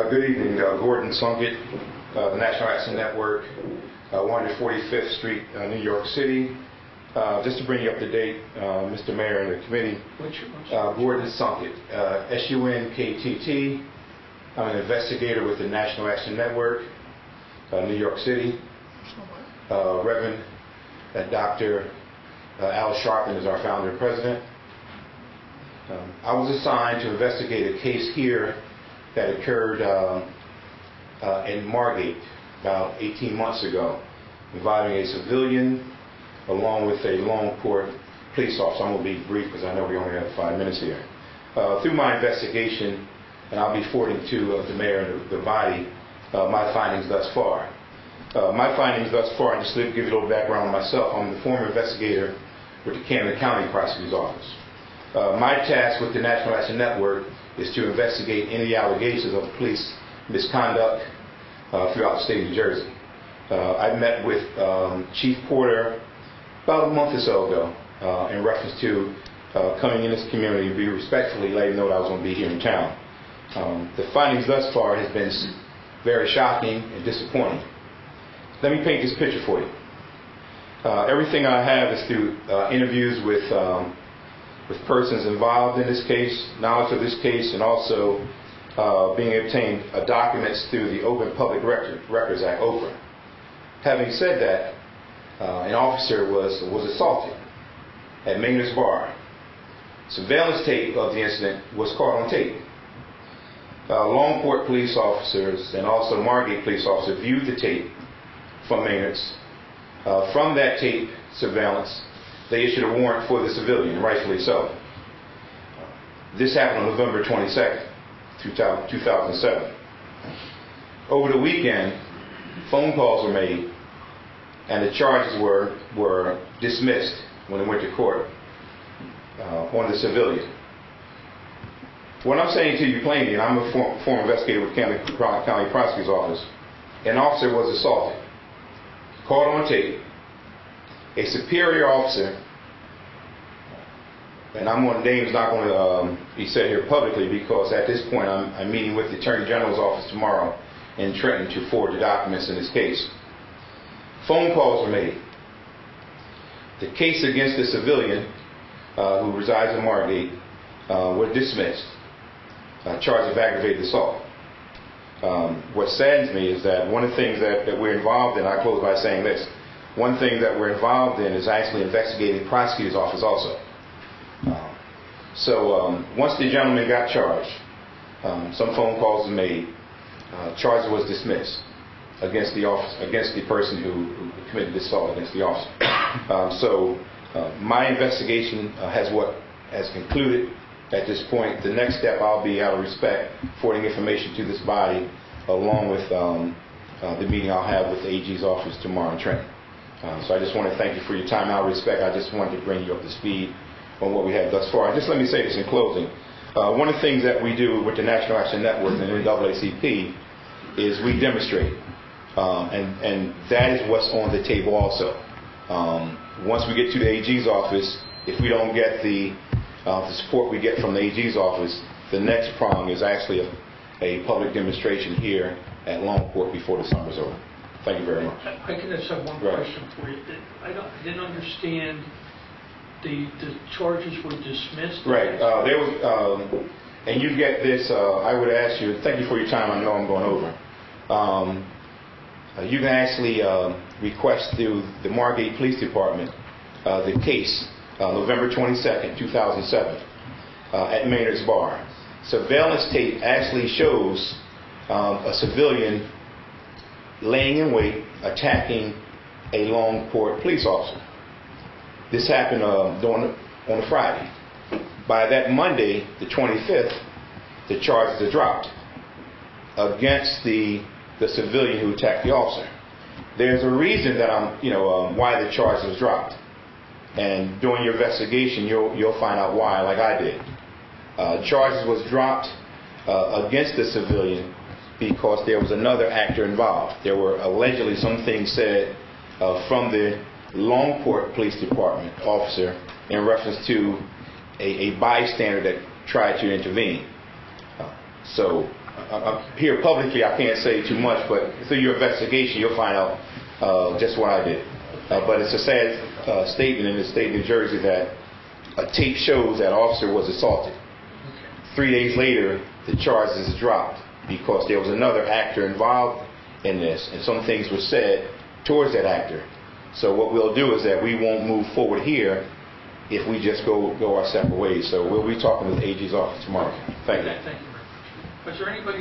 Good evening. Gordon Sunkett, the National Action Network, 145th Street, New York City. Just to bring you up to date, Mr. Mayor and the committee, Gordon Sunkett, S-U-N-K-T-T. I'm an investigator with the National Action Network, New York City. Reverend Dr. Al Sharpton is our founder and president. I was assigned to investigate a case here that occurred in Margate about 18 months ago, involving a civilian along with a Longport police officer. I'm going to be brief because I know we only have 5 minutes here. Through my investigation, and I'll be forwarding to the mayor and the body my findings thus far. My findings thus far, and just to give you a little background on myself, I'm the former investigator with the Camden County Prosecutor's Office. My task with the National Action Network is to investigate any allegations of police misconduct throughout the state of New Jersey. I met with Chief Porter about a month or so ago in reference to coming in this community and be respectfully letting know that I was going to be here in town. The findings thus far has been very shocking and disappointing. Let me paint this picture for you. Everything I have is through interviews with persons involved in this case, knowledge of this case, and also being obtained documents through the Open Public Records Act, OPRA. Having said that, an officer was assaulted at Maynard's Bar. Surveillance tape of the incident was caught on tape. Longport police officers and also Margate police officers viewed the tape from Maynard's. From that tape surveillance, they issued a warrant for the civilian, rightfully so. This happened on November 22nd, 2007. Over the weekend, phone calls were made, and the charges were dismissed when they went to court on the civilian. What I'm saying to you plainly, and I'm a former investigator with Camden County Prosecutor's Office, an officer was assaulted, caught on tape. A superior officer, and name's not going to be said here publicly because at this point I'm meeting with the Attorney General's office tomorrow in Trenton to forward the documents in this case. Phone calls were made. The case against the civilian who resides in Margate was dismissed, charged of aggravated assault. What saddens me is that one of the things that we're involved in, I close by saying this, one thing that we're involved in is actually investigating prosecutor's office also. Once the gentleman got charged, some phone calls were made, charge was dismissed against the person who committed the assault against the officer. My investigation has concluded at this point. The next step, I'll be, out of respect, forwarding information to this body along with the meeting I'll have with the AG's office tomorrow in Trenton. So I just want to thank you for your time. Out of respect, I just wanted to bring you up to speed on what we have thus far. And just let me say this in closing. One of the things that we do with the National Action Network and the NAACP is we demonstrate. And that is what's on the table also. Once we get to the AG's office, if we don't get the support we get from the AG's office, the next prong is actually a public demonstration here at Longport before the summer's over. Thank you very much. I can just have one question for you. I didn't understand the charges were dismissed. Right. There was, and you get this. I would ask you. Thank you for your time. I know I'm going over. You can actually request through the Margate Police Department the case November 22nd, 2007, at Maynard's Bar. Surveillance tape actually shows a civilian laying in wait, attacking a Longport police officer. This happened on a Friday. By that Monday, the 25th, the charges are dropped against the civilian who attacked the officer. There's a reason that why the charges was dropped, and during your investigation, you'll find out why, like I did. Charges was dropped against the civilian because there was another actor involved. There were allegedly some things said from the Longport Police Department officer in reference to a bystander that tried to intervene. So Here publicly, I can't say too much, but through your investigation, you'll find out just what I did. But it's a sad statement in the state of New Jersey that a tape shows that officer was assaulted. 3 days later, the charges dropped because there was another actor involved in this, and some things were said towards that actor. So what we'll do is that we won't move forward here if we just go our separate ways. So we'll be talking with the AG's office tomorrow. Thank you. Thank you very much. Was there anybody